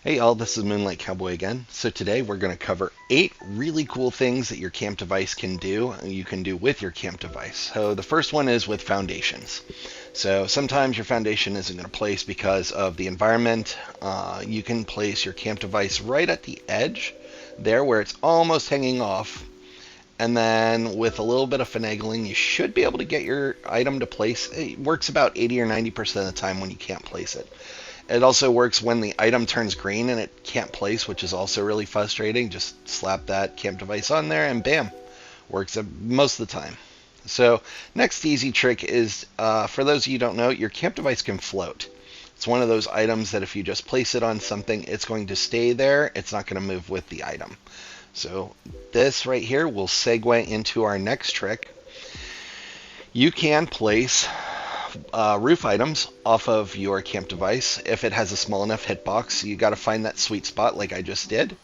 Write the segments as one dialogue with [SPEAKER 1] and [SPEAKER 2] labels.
[SPEAKER 1] Hey y'all, this is Moonlight Cowboy again. So today we're going to cover 8 really cool things that your camp device can do, and you can do with your camp device. So the first one is with foundations. So sometimes your foundation isn't going to place because of the environment. You can place your camp device right at the edge, there where it's almost hanging off. And then with a little bit of finagling, you should be able to get your item to place. It works about 80 or 90% of the time when you can't place it. It also works when the item turns green and it can't place, which is also really frustrating. Just slap that camp device on there and bam, works most of the time. So next easy trick is, for those of you who don't know, your camp device can float. It's one of those items that if you just place it on something, it's going to stay there. It's not going to move with the item. So this right here will segue into our next trick. You can place roof items off of your camp device if it has a small enough hitbox. You got to find that sweet spot like I just did.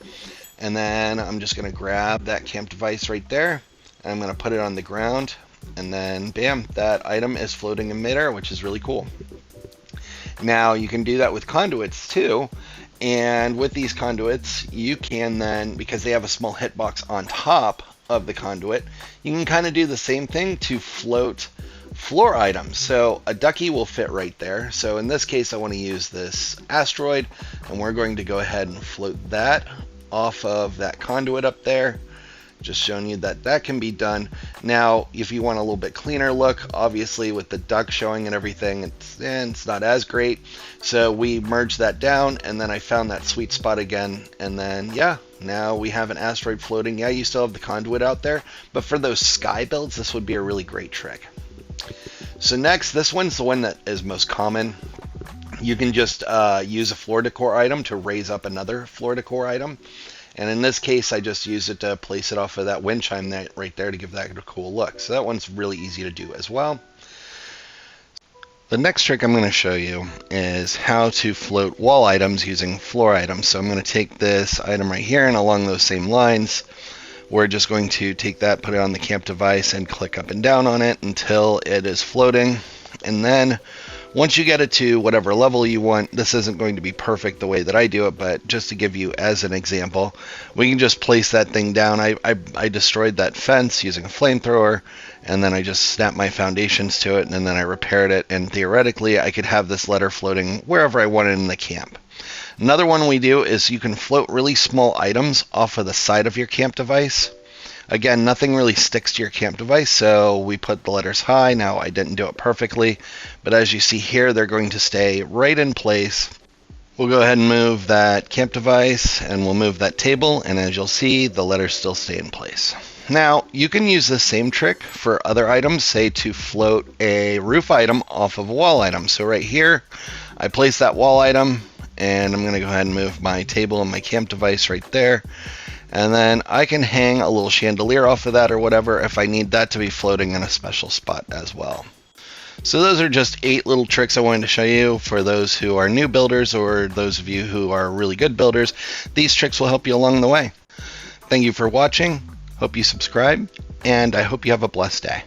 [SPEAKER 1] And then I'm just going to grab that camp device right there, and I'm going to put it on the ground, and then bam, that item is floating in midair, which is really cool. Now you can do that with conduits too. And with these conduits, you can then, because they have a small hitbox on top of the conduit, you can kind of do the same thing to float floor items. So a ducky will fit right there. So in this case, I want to use this asteroid, and we're going to go ahead and float that off of that conduit up there. Just showing you that that can be done. Now, if you want a little bit cleaner look, obviously with the duck showing and everything, it's not as great. So we merged that down, and then I found that sweet spot again. And then, yeah, now we have an asteroid floating. Yeah, you still have the conduit out there, but for those sky builds, this would be a really great trick. So next, this one's the one that is most common. You can just use a floor decor item to raise up another floor decor item. And in this case, I just used it to place it off of that wind chime right there to give that a cool look. So that one's really easy to do as well. The next trick I'm going to show you is how to float wall items using floor items. So I'm going to take this item right here, and along those same lines, we're just going to take that, put it on the camp device, and click up and down on it until it is floating. And then once you get it to whatever level you want, this isn't going to be perfect the way that I do it, but just to give you as an example, we can just place that thing down. I destroyed that fence using a flamethrower, and then I just snapped my foundations to it, and then I repaired it, and theoretically I could have this letter floating wherever I wanted in the camp. Another one we do is you can float really small items off of the side of your camp device. Again, nothing really sticks to your camp device, so we put the letters high. Now, I didn't do it perfectly, but as you see here, they're going to stay right in place. We'll go ahead and move that camp device, and we'll move that table, and as you'll see, the letters still stay in place. Now, you can use the same trick for other items, say to float a roof item off of a wall item. So right here, I place that wall item, and I'm going to go ahead and move my table and my camp device right there. And then I can hang a little chandelier off of that or whatever if I need that to be floating in a special spot as well. So those are just 8 little tricks I wanted to show you for those who are new builders or those of you who are really good builders. These tricks will help you along the way. Thank you for watching. Hope you subscribe, and I hope you have a blessed day.